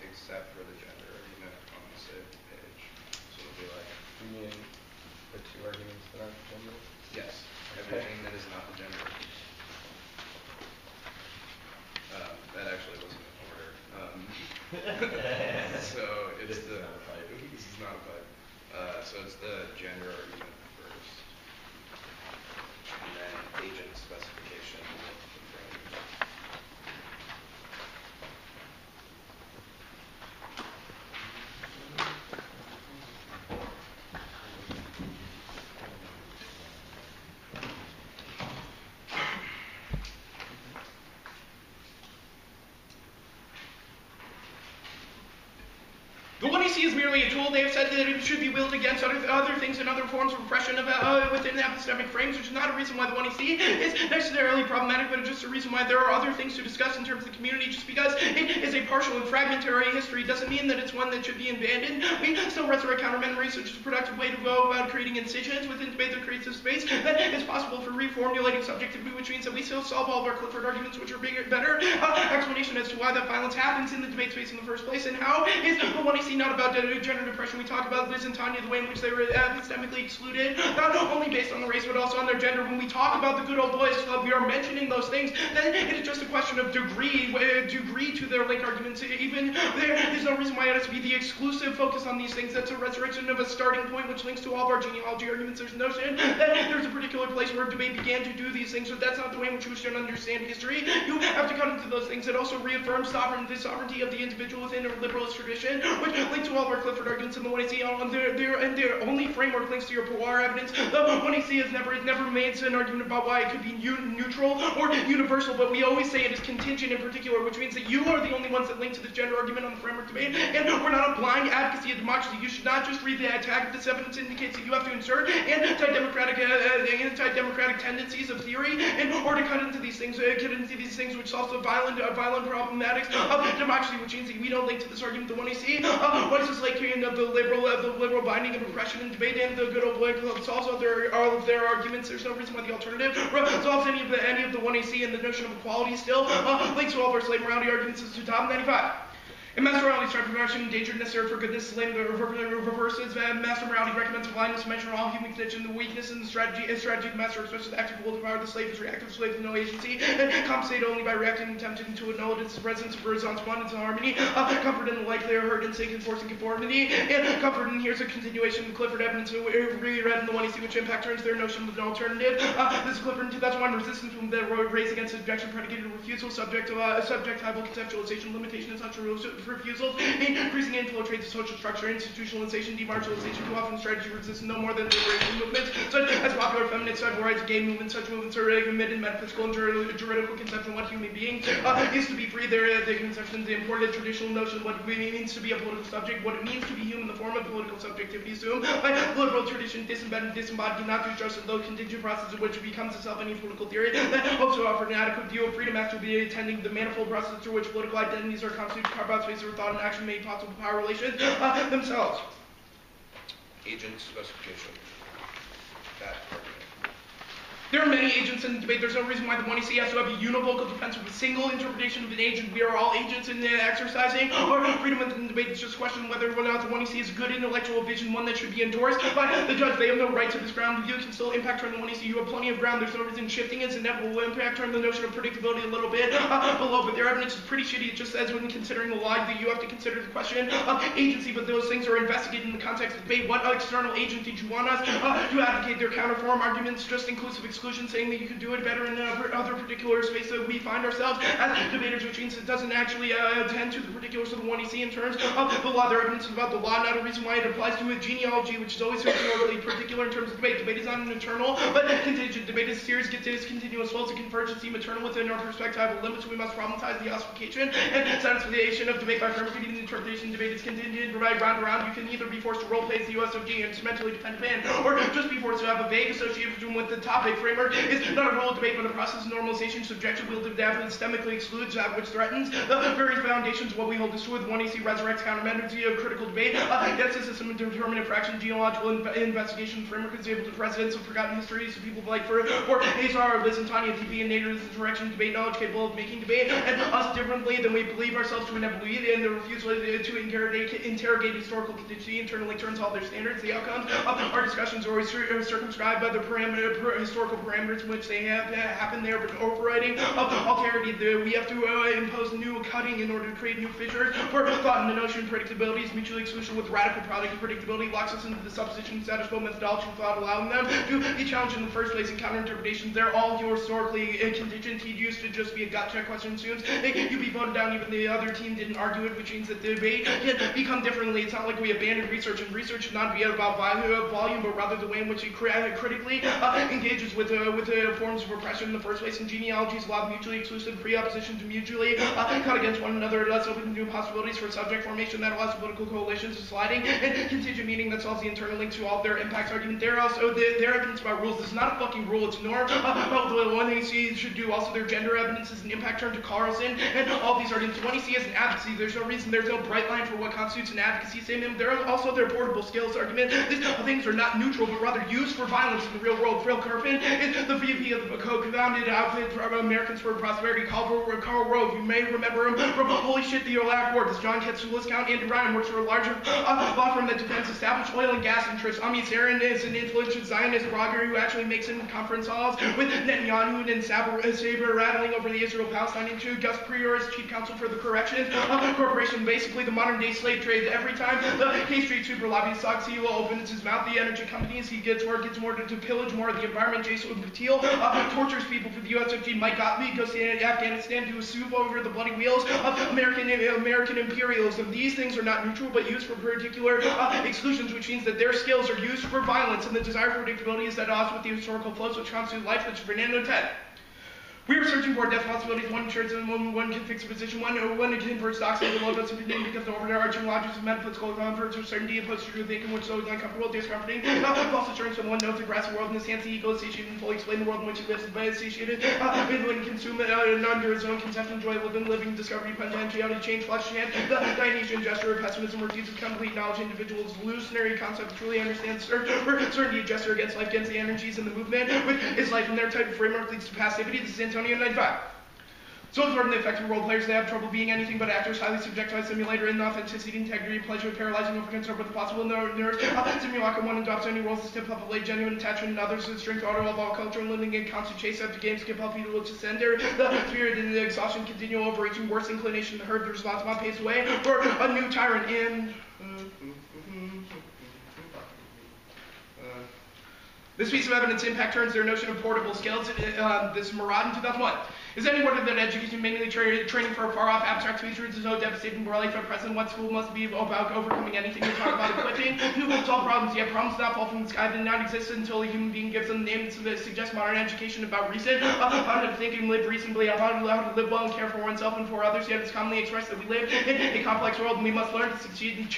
except for the gender argument on the same page. So it'll be like, You mean the two arguments that aren't gender? yes, everything that is not the gender. That actually wasn't in order. So it's this is not a fight. So it's the gender argument first, and then agent specification with the frames. The 1AC is merely a tool. They have said that it should be wielded against other things and other forms of repression within the epistemic frames, which is not a reason why the 1AC is necessarily problematic, but it's just a reason why there are other things to discuss in terms of the community. Just because it is a partial and fragmentary history doesn't mean that it's one that should be abandoned. We still resurrect counter memories, which is a productive way to go about creating incisions within debate that creates a space that is possible for reformulating subjectivity, which means that we still solve all of our Clifford arguments, which are better explanation as to why that violence happens in the debate space in the first place, and how is the 1AC not about gender depression. We talk about Liz and Tanya, the way in which they were epistemically excluded, not only based on the race, but also on their gender. When we talk about the Good Old Boys Club, we are mentioning those things. Then it is just a question of degree to their link arguments. Even there is no reason why it has to be the exclusive focus on these things. That's a resurrection of a starting point, which links to all of our genealogy arguments. There's no notion that there's a particular place where debate began to do these things, but that's not the way in which we should understand history. You have to cut into those things. It also reaffirms the sovereignty of the individual within a liberalist tradition, which links to all of our Clifford arguments in the 1AC, and their only framework links to your Poir evidence. The 1AC has never made an argument about why it could be neutral or universal, but we always say it is contingent in particular, which means that you are the only ones that link to the gender argument on the framework debate, and we're not a blind advocacy of democracy. You should not just read the tag. This evidence indicates that you have to insert anti-democratic tendencies of theory in order to cut into these things, which solves the violent problematics of democracy, which means that we don't link to this argument. The 1AC, what is this like of the liberal binding of oppression and debate, and the Good Old Boy Club solves all of their arguments. There's no reason why the alternative solves any of the 1AC, and the notion of equality still links to all of our slave morality arguments as to top 95. In master morality, strive for progression, endangered, necessary for goodness, slave reverses. Master morality recommends blindness to measure all human condition, the weakness and the strategy of the master, especially the active will devour the slave is reactive, slave with no agency, and compensated only by reacting and attempting to annul its presence of response abundance and harmony. Comfort in the like they are heard in sync, enforcing conformity, and comfort in here's a continuation of the Clifford evidence we read in the 1AC, which impact turns their notion of an alternative. This is Clifford in 2001, resistance from the raised against objection predicated refusal, subjectival conceptualization, limitation, and such refusals, increasing infiltrate the social structure, institutionalization, demarginalization, too often strategy resists no more than liberation movements, such as popular feminist civil rights, gay movements. Such movements are committed metaphysical and juridical conception of what human being is to be free. The conception, the important traditional notion of what it means to be a political subject, what it means to be human, the form of political subjectivity assumed by liberal tradition, disembodied, not to just the contingent process of which it becomes itself any political theory that hopes to offer an adequate view of freedom after be attending the manifold process through which political identities are constituted, carve out space for thought and action made possible power relations themselves. Agent specification. That argument. There are many agents in the debate. There's no reason why the 1AC has to have a univocal defense with a single interpretation of an agent. We are all agents in exercising our freedom within the debate. It's just a question of whether or not the 1AC is a good intellectual vision, one that should be endorsed by the judge. They have no right to this ground. You can still impact turn the 1AC. You have plenty of ground. There's no reason shifting is inevitable. Will impact turn the notion of predictability a little bit below, but their evidence is pretty shitty. It just says when considering the law that you have to consider the question of agency, but those things are investigated in the context of debate. What external agent did you want us to advocate? Their counterform arguments, just inclusive exclusion, saying that you could do it better in other particular space that we find ourselves as debaters, which means it doesn't actually attend to the particulars of the 1AC in terms of the law. Their evidence is about the law, not a reason why it applies to a genealogy, which is always historically particular in terms of debate. Debate is not an eternal, but contingent. Debate is serious, discontinuous, well, it's a convergency, maternal within our perspectival limits. We must problematize the ossification and satisfaction of debate by fabricating the interpretation. Debate is contingent, provide round around. You can either be forced to role play as the USOG and mentally dependent man, or just be forced to have a vague association with the topic for framework is not a rule of debate, but a process of normalization subject to wielded systemically excludes that which threatens the very foundations of what we hold as truth. 1AC resurrects countermeasures of critical debate. Yes, a system of determinate fraction genealogical investigation framework is able to precedents of forgotten histories of people like for Azar, Liz and Tanya, TP, and Nader's direction debate knowledge capable of making debate, and us differently than we believe ourselves to inevitably, and the refusal to interrogate historical contingency internally turns all their standards. The outcomes of our discussions are always circumscribed by the historical parameters in which they have happened there, but overriding of alterity, we have to impose new cutting in order to create new fissures for thought, and the notion of predictability is mutually exclusive with radical product predictability, locks us into the supposition status quo methodology without allowing them to be challenged in the first place. In counter-interpretations, they're all historically contingent. He used to just be a gut check question assumes you be voted down even the other team didn't argue it, which means that the debate can become differently. It's not like we abandoned research, and research should not be about volume, but rather the way in which it critically engages with forms of repression in the first place. And genealogies allow mutually exclusive pre-opposition to mutually cut against one another. It lets open new possibilities for subject formation that allows political coalitions to sliding and contingent meaning that solves the internal link to all of their impacts argument. They're also their evidence about rules. This is not a fucking rule, it's a norm. The one thing you should do also their gender evidence is an impact turn to Carlson, and all these arguments. One you see as an advocacy, there's no reason, there's no bright line for what constitutes an advocacy statement. There are also their portable skills argument. These things are not neutral, but rather used for violence in the real world. Phil Kerpen is the VP of the co-founded outfit for Americans for Prosperity, Karl Rove. You may remember him from Holy Shit, the Iraq War. Does John Katsoulis count? Andy Ryan works for a larger law firm that defends established oil and gas interests. Ami Sarin is an influential Zionist blogger who actually makes it in conference halls with Netanyahu and saber rattling over the Israel-Palestine issue. Gus Prior is chief counsel for the Corrections Corporation, basically the modern-day slave trade. Every time the K Street super lobbyist Soxy will opens his mouth, the energy companies, he gets more to pillage more of the environment. Jason Patil tortures people for the USFG. Mike Gottlieb goes to Afghanistan to sue over the bloody wheels of American imperialism. These things are not neutral, but used for particular exclusions, which means that their skills are used for violence, and the desire for predictability is at odds with the historical flows which constitute life, which Fernando Ted. We are searching for death possibilities. One ensures and one can fix a position. One can convert stocks into logos of name because the overarching logic of metaphysical converts of certainty opposed to true thinking, which is always uncomfortable, discomforting. False assurance when one knows the grass world in his hands, the ego is satiated and fully explain the world in which he lives, but is satiated, when consume it under his own conception, joy, living, discovery, potentiality, change, flesh, hand, the Dionysian gesture of pessimism refuses complete knowledge. Individuals' illusionary concept truly understands certainty, gesture against life, against the energies in the movement, with his life and their type of framework leads to passivity. This is Antonio 95. So important the effective role players, they have trouble being anything but actors, highly subjectified simulator, inauthenticity, integrity, pleasure, paralyzing over concern with the possible nerves, simulacrum, one adopts any roles to step up a late, genuine attachment, and others with strength, auto, all culture, and living in constant chase after games, skip up, people to send there, the spirit and the exhaustion, continual overreaching, worse inclination, the herd, the response, my pace away, or a new tyrant in. This piece of evidence impact turns their notion of portable skills. This Murad in 2001. Is any word that education mainly training for a far-off abstract future is so devastating for life at present? What school must be about overcoming anything we talk about equipping to solve problems? Yet problems not fall from the sky did not exist until a human being gives them a name that suggests modern education about reason, how to think and live reasonably, how to live well and care for oneself and for others. Yet it's commonly expressed that we live in a complex world and we must learn to succeed in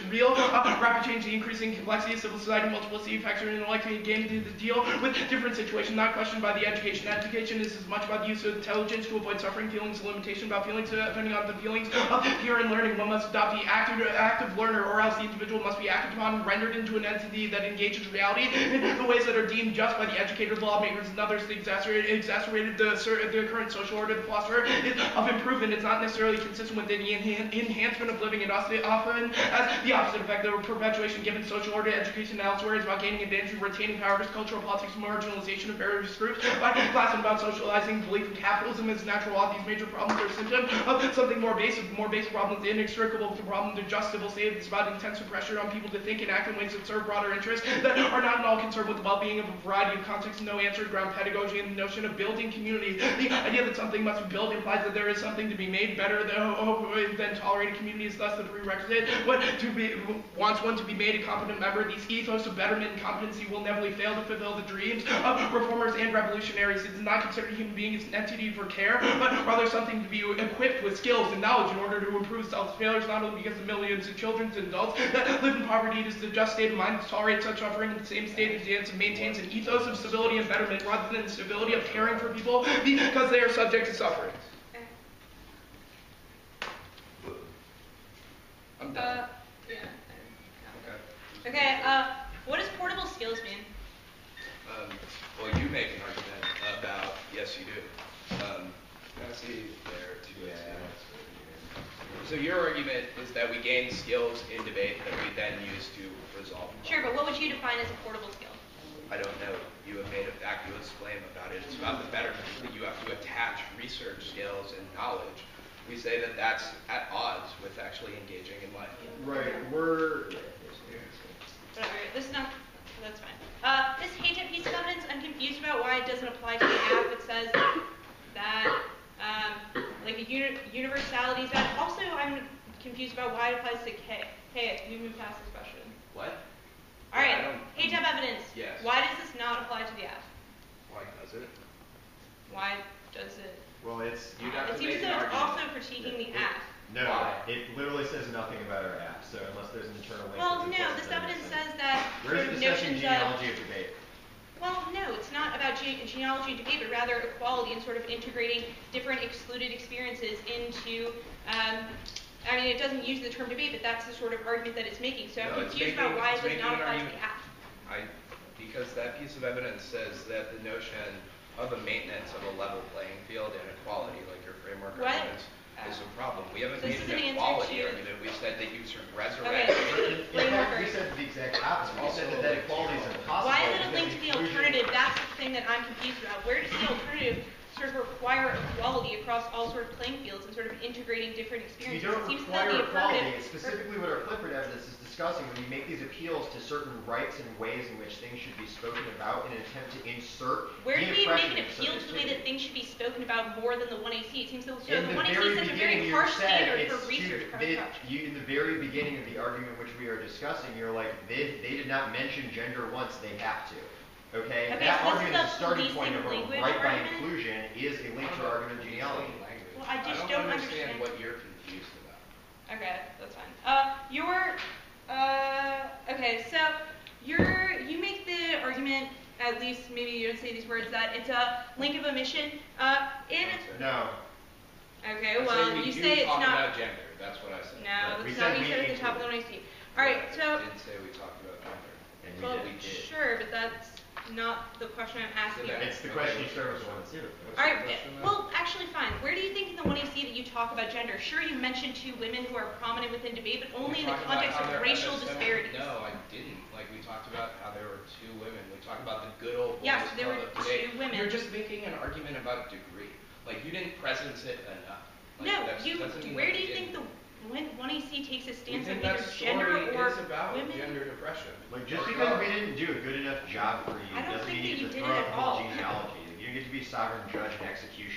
real rapid change, the increasing complexity of civil society, multiplicity of factors, and likely game to deal with different situations, not questioned by the education. Education is as much about the use of intelligence to avoid suffering, feelings, limitation about feelings, depending on the feelings of fear and learning. One must adopt the active learner, or else the individual must be acted upon and rendered into an entity that engages reality in the ways that are deemed just by the educator, the lawmakers, and others. The exacerbated the current social order. The philosopher of improvement is not necessarily consistent with the enhancement of living. It often has the opposite effect. The perpetuation given social order, education elsewhere is about gaining advantage, retaining power, cultural politics, marginalization of various groups, by class, and about socializing, belief in capitalism as natural law. These major problems are symptoms of something more basic. The more basic problem is inextricable with the problem of just civil state. It's about intensive pressure on people to think and act in ways that serve broader interests that are not at all concerned with the well-being of a variety of contexts. No answer ground pedagogy and the notion of building community. The idea that something must be built implies that there is something to be made better than tolerated community is thus the prerequisite. Wants one to be made a competent member. These ethos of betterment and competency will never fail to fulfill the dreams of reformers and revolutionaries. It does not consider human beings as an entity entity for care, but rather something to be equipped with skills and knowledge in order to improve self-failures, not only because of millions of children and adults that live in poverty. It is the just state of mind to tolerate such suffering in the same state as it maintains an ethos of stability and betterment rather than the stability of caring for people because they are subject to suffering. I'm done. Yeah. Okay, what does portable skills mean? Well, you make an argument about, yes, you do. See there, so your argument is that we gain skills in debate that we then use to resolve problems. Sure, but what would you define as a portable skill? I don't know. You have made a vacuous claim about it. It's about the betterment that you have to attach research skills and knowledge. We say that that's at odds with actually engaging in life. Right, Whatever, this is not, that's fine. This HATEP piece of evidence, I'm confused about why it doesn't apply to the app. It says that, like the universality is bad. Also, I'm confused about why it applies to K. Hey, can you move past this question? What? All right, HATEP evidence. Yes. Why does this not apply to the app? Why does it? Why does it? well, it's, You'd have It to seems make as an though it's argument. also critiquing the app. no, Why? it literally says nothing about our app, so unless there's an internal link. Well, that's no, important, this that evidence makes sense. says that Where's sort the of discussing notions genealogy of debate? Well, no, it's not about genealogy and debate, but rather equality and sort of integrating different excluded experiences into, I mean, it doesn't use the term debate, but that's the sort of argument that it's making. So No, I'm it's confused about why it does making not an apply to argument. the app. Because that piece of evidence says that the notion of a maintenance of a level playing field and equality, like your framework What? arguments, is a problem. We haven't This made is an an answer equality to- argument. We've said that you sort of Okay, resurrect. In fact, we said the exact opposite. We said that equality is impossible. why is it a because link to the inclusion- alternative? That's the thing that I'm confused about. Where does the alternative sort of require equality across all sort of playing fields and sort of integrating different You experiences? don't It seems that require the equality. affirmative. It's specifically what our Clifford evidence is discussing when you make these appeals to certain rights and ways in which things should be spoken about in an attempt to insert Where the do we impression make an of appeal to the way that subjectivity. things should be spoken about more than the 1AC? It seems that so In the the 1AC very is such a beginning, very you harsh said standard it's for research. in the very beginning of the argument which we are discussing, you're like, they did not mention gender once, they have to. Okay? Okay, That so this argument is is a a starting point policing of a language right by argument? inclusion is a link to our argument of genealogy. Well, I just don't don't understand understand. what you're confused about. Okay, that's fine. Okay, so you make the argument, at least maybe you don't say these words, that it's a link of omission. No. Okay, I well, say we you do say it's talk not. about gender. That's what I said. No, Right, we that's not said what you we said at the top of the 1AC. All right, so. I did say we talked about gender. And we Well, did. we did. sure, but that's not the question I'm asking. So It's the question you start with one. All right, well, actually, fine. Where do you think in the 1AC that you talk about gender? Sure, you mentioned two women who are prominent within debate, but only in the context of racial disparities. No, I didn't. Like, we talked about how there were two women. We talked about the good old boys Yes, there club were of debate. two women. You're just making an argument about degree. Like, you didn't presence it enough. Like, No, doesn't mean where that do you didn't. think the 1AC takes a We stance on think that either gender story or is about women? gender depression. Like, just Or because God. we didn't do a good enough job for you I don't doesn't think mean that you you get to did throw it out at the whole all. genealogy. You don't get to be sovereign judge and executioner